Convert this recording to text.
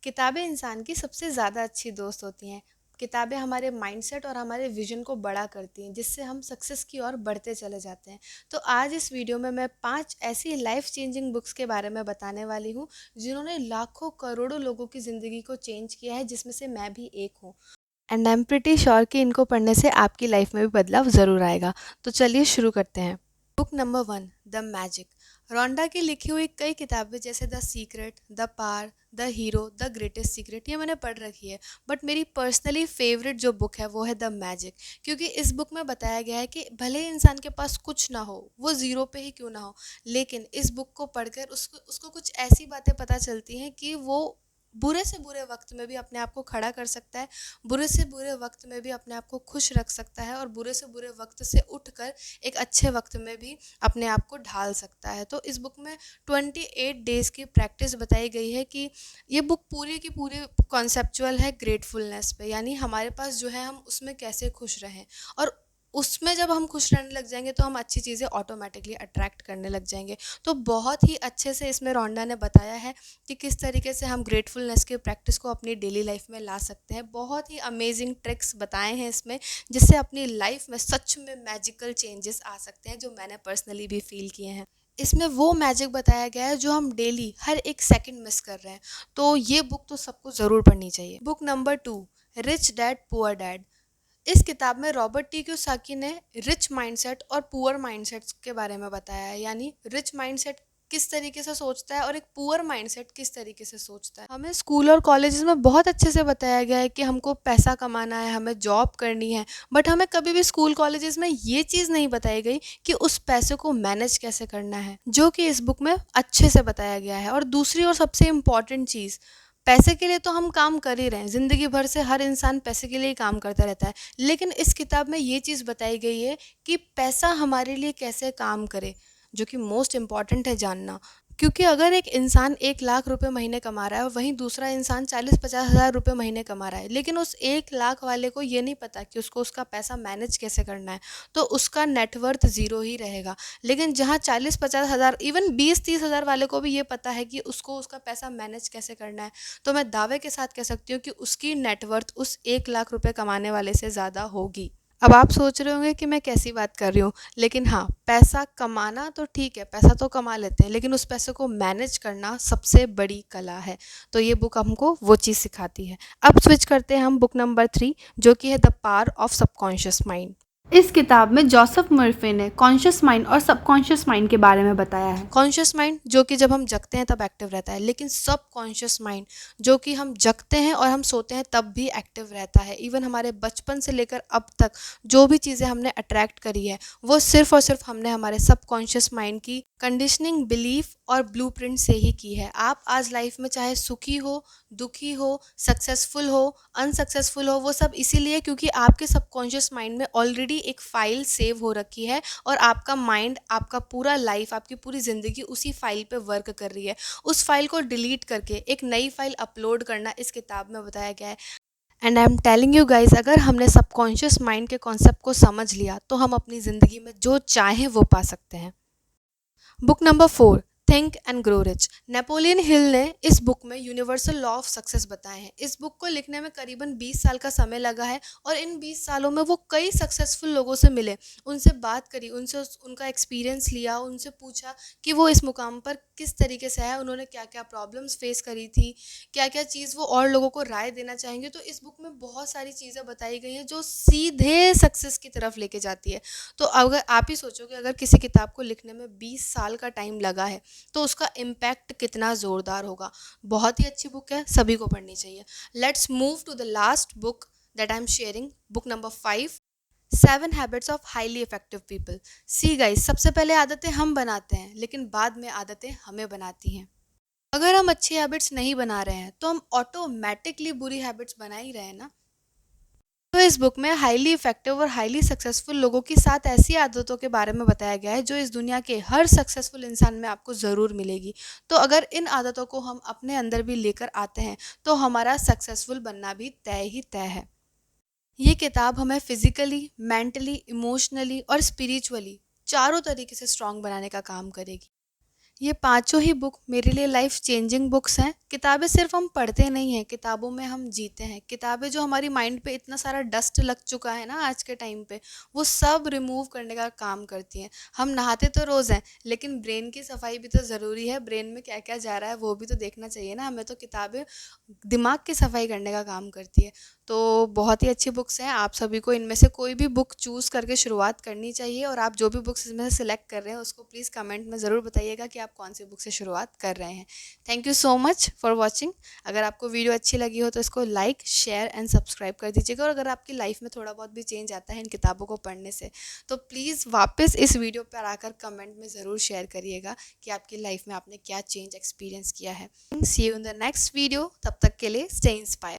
किताबें इंसान की सबसे ज़्यादा अच्छी दोस्त होती हैं। किताबें हमारे माइंडसेट और हमारे विजन को बड़ा करती हैं, जिससे हम सक्सेस की ओर बढ़ते चले जाते हैं। तो आज इस वीडियो में मैं 5 ऐसी लाइफ चेंजिंग बुक्स के बारे में बताने वाली हूँ, जिन्होंने लाखों करोड़ों लोगों की ज़िंदगी को चेंज किया है, जिसमें से मैं भी एक हूँ। And I am pretty sure कि इनको पढ़ने से आपकी लाइफ में भी बदलाव ज़रूर आएगा। तो चलिए शुरू करते हैं। Book number 1, the Magic. Rhonda की लिखी हुई कई किताबें जैसे the Secret, the Power, the Hero, the Greatest Secret, ये मैंने पढ़ रखी है। बट मेरी पर्सनली फेवरेट जो बुक है वो है द मैजिक। क्योंकि इस बुक में बताया गया है कि भले ही इंसान के पास कुछ ना हो, वो ज़ीरो पे ही क्यों ना हो, लेकिन इस बुक को पढ़कर उसको उसको कुछ ऐसी बातें पता चलती हैं कि वो बुरे से बुरे वक्त में भी अपने आप को खड़ा कर सकता है, बुरे से बुरे वक्त में भी अपने आप को खुश रख सकता है, और बुरे से बुरे वक्त से उठकर एक अच्छे वक्त में भी अपने आप को ढाल सकता है। तो इस बुक में 28 डेज़ की प्रैक्टिस बताई गई है कि ये बुक पूरी की पूरी कॉन्सेप्चुअल है ग्रेटफुलनेस पे, यानी हमारे पास जो है हम उसमें कैसे खुश रहें, और उसमें जब हम खुश रहने लग जाएंगे तो हम अच्छी चीज़ें ऑटोमेटिकली अट्रैक्ट करने लग जाएंगे। तो बहुत ही अच्छे से इसमें रोंडा ने बताया है कि किस तरीके से हम ग्रेटफुलनेस की प्रैक्टिस को अपनी डेली लाइफ में ला सकते हैं। बहुत ही अमेजिंग ट्रिक्स बताए हैं इसमें, जिससे अपनी लाइफ में सच में मैजिकल चेंजेस आ सकते हैं, जो मैंने पर्सनली भी फील किए हैं। इसमें वो मैजिक बताया गया है जो हम डेली हर एक सेकंड मिस कर रहे हैं। तो ये बुक तो सबको ज़रूर पढ़नी चाहिए। Book number 2, rich dad poor dad. इस किताब में रॉबर्ट टी कियोसाकी ने रिच माइंडसेट और पुअर माइंडसेट के बारे में बताया है, यानी रिच माइंडसेट किस तरीके से सोचता है और एक पुअर माइंडसेट किस तरीके से सोचता है। हमें स्कूल और कॉलेजेस में बहुत अच्छे से बताया गया है कि हमको पैसा कमाना है, हमें जॉब करनी है, बट हमें कभी भी स्कूल कॉलेजेस में ये चीज़ नहीं बताई गई कि उस पैसे को मैनेज कैसे करना है, जो कि इस बुक में अच्छे से बताया गया है। और दूसरी और सबसे इम्पॉर्टेंट चीज़, पैसे के लिए तो हम काम कर ही रहे हैं, ज़िंदगी भर से हर इंसान पैसे के लिए ही काम करता रहता है, लेकिन इस किताब में ये चीज़ बताई गई है कि पैसा हमारे लिए कैसे काम करे, जो कि मोस्ट इम्पॉर्टेंट है जानना। क्योंकि अगर एक इंसान 1 लाख रुपए महीने कमा रहा है और वहीं दूसरा इंसान 40-50 हज़ार रुपये महीने कमा रहा है, लेकिन उस 1 लाख वाले को ये नहीं पता कि उसको उसका पैसा मैनेज कैसे करना है, तो उसका नेटवर्थ ज़ीरो ही रहेगा। लेकिन जहाँ 40-50 हज़ार, इवन 20-30 हज़ार वाले को भी ये पता है कि उसको उसका पैसा मैनेज कैसे करना है, तो मैं दावे के साथ कह सकती हूँ कि उसकी नेटवर्थ उस 1 लाख रुपए कमाने वाले से ज़्यादा होगी। अब आप सोच रहे होंगे कि मैं कैसी बात कर रही हूँ, लेकिन हाँ, पैसा कमाना तो ठीक है, पैसा तो कमा लेते हैं, लेकिन उस पैसे को मैनेज करना सबसे बड़ी कला है। तो ये बुक हमको वो चीज़ सिखाती है। अब स्विच करते हैं हम बुक नंबर 3, जो कि है the power of subconscious mind. इस किताब में जोसेफ मर्फी ने कॉन्शियस माइंड और सबकॉन्शियस माइंड के बारे में बताया है। कॉन्शियस माइंड जो कि जब हम जगते हैं तब एक्टिव रहता है, लेकिन सब कॉन्शियस माइंड जो कि हम जगते हैं और हम सोते हैं तब भी एक्टिव रहता है। इवन हमारे बचपन से लेकर अब तक जो भी चीज़ें हमने अट्रैक्ट करी है, वो सिर्फ और सिर्फ हमने हमारे सबकॉन्शियस माइंड की कंडीशनिंग, बिलीफ और ब्लूप्रिंट से ही की है। आप आज लाइफ में चाहे सुखी हो, दुखी हो, सक्सेसफुल हो, अनसक्सेसफुल हो, वो सब इसीलिए क्योंकि आपके सबकॉन्शियस माइंड में ऑलरेडी एक फ़ाइल सेव हो रखी है, और आपका माइंड, आपका पूरा लाइफ, आपकी पूरी ज़िंदगी उसी फाइल पे वर्क कर रही है। उस फाइल को डिलीट करके एक नई फाइल अपलोड करना इस किताब में बताया गया है। And I am telling you guys, अगर हमने सबकॉन्शियस माइंड के कॉन्सेप्ट को समझ लिया तो हम अपनी ज़िंदगी में जो चाहें वो पा सकते हैं। Book number 4, think and grow rich. Napoleon Hill ने इस बुक में यूनिवर्सल लॉ ऑफ सक्सेस बताए हैं। इस बुक को लिखने में करीबन 20 साल का समय लगा है, और इन 20 सालों में वो कई सक्सेसफुल लोगों से मिले, उनसे बात करी, उनसे उनका एक्सपीरियंस लिया, उनसे पूछा कि वो इस मुकाम पर किस तरीके से है, उन्होंने क्या क्या प्रॉब्लम्स फेस करी थी, क्या क्या चीज़ वो और लोगों को राय देना चाहेंगे। तो इस बुक में बहुत सारी चीज़ें बताई गई हैं जो सीधे सक्सेस की तरफ लेके जाती है। तो अगर आप ही सोचो कि अगर किसी किताब को लिखने में 20 साल का टाइम लगा है, तो उसका इम्पैक्ट कितना ज़ोरदार होगा। बहुत ही अच्छी बुक है, सभी को पढ़नी चाहिए। Let's move to the last book that I am sharing, book number 5, 7 habits of highly effective people. See guys, सबसे पहले आदतें हम बनाते हैं, लेकिन बाद में आदतें हमें बनाती हैं। अगर हम अच्छी हैबिट्स नहीं बना रहे हैं, तो हम ऑटोमेटिकली बुरी हैबिट्स बना ही रहे हैं ना। तो इस बुक में हाईली इफेक्टिव और हाईली सक्सेसफुल लोगों की 7 ऐसी आदतों के बारे में बताया गया है जो इस दुनिया के हर सक्सेसफुल इंसान में आपको ज़रूर मिलेगी। तो अगर इन आदतों को हम अपने अंदर भी लेकर आते हैं, तो हमारा सक्सेसफुल बनना भी तय ही तय है। ये किताब हमें फिजिकली, मेंटली, इमोशनली और स्पिरिचुअली चारों तरीके से स्ट्रांग बनाने का काम करेगी। ये पांचों ही बुक मेरे लिए लाइफ चेंजिंग बुक्स हैं। किताबें सिर्फ हम पढ़ते नहीं हैं, किताबों में हम जीते हैं। किताबें जो हमारी माइंड पे इतना सारा डस्ट लग चुका है ना आज के टाइम पे, वो सब रिमूव करने का काम करती हैं। हम नहाते तो रोज़ हैं, लेकिन ब्रेन की सफाई भी तो ज़रूरी है। ब्रेन में क्या क्या जा रहा है वो भी तो देखना चाहिए ना हमें। तो किताबें दिमाग की सफाई करने का काम करती है। तो बहुत ही अच्छी बुक्स हैं। आप सभी को इनमें से कोई भी बुक चूज़ करके शुरुआत करनी चाहिए, और आप जो भी बुक्स इसमें से सिलेक्ट कर रहे हैं उसको प्लीज़ कमेंट में ज़रूर बताइएगा कि आप कौन सी बुक से शुरुआत कर रहे हैं। Thank you so much for watching. अगर आपको वीडियो अच्छी लगी हो तो इसको लाइक, शेयर एंड सब्सक्राइब कर दीजिएगा। और अगर आपकी लाइफ में थोड़ा बहुत भी चेंज आता है इन किताबों को पढ़ने से, तो प्लीज़ वापस इस वीडियो पर आकर कमेंट में ज़रूर शेयर करिएगा कि आपकी लाइफ में आपने क्या चेंज एक्सपीरियंस किया है। See you in the next video. तब तक के लिए स्टे इंस्पायर।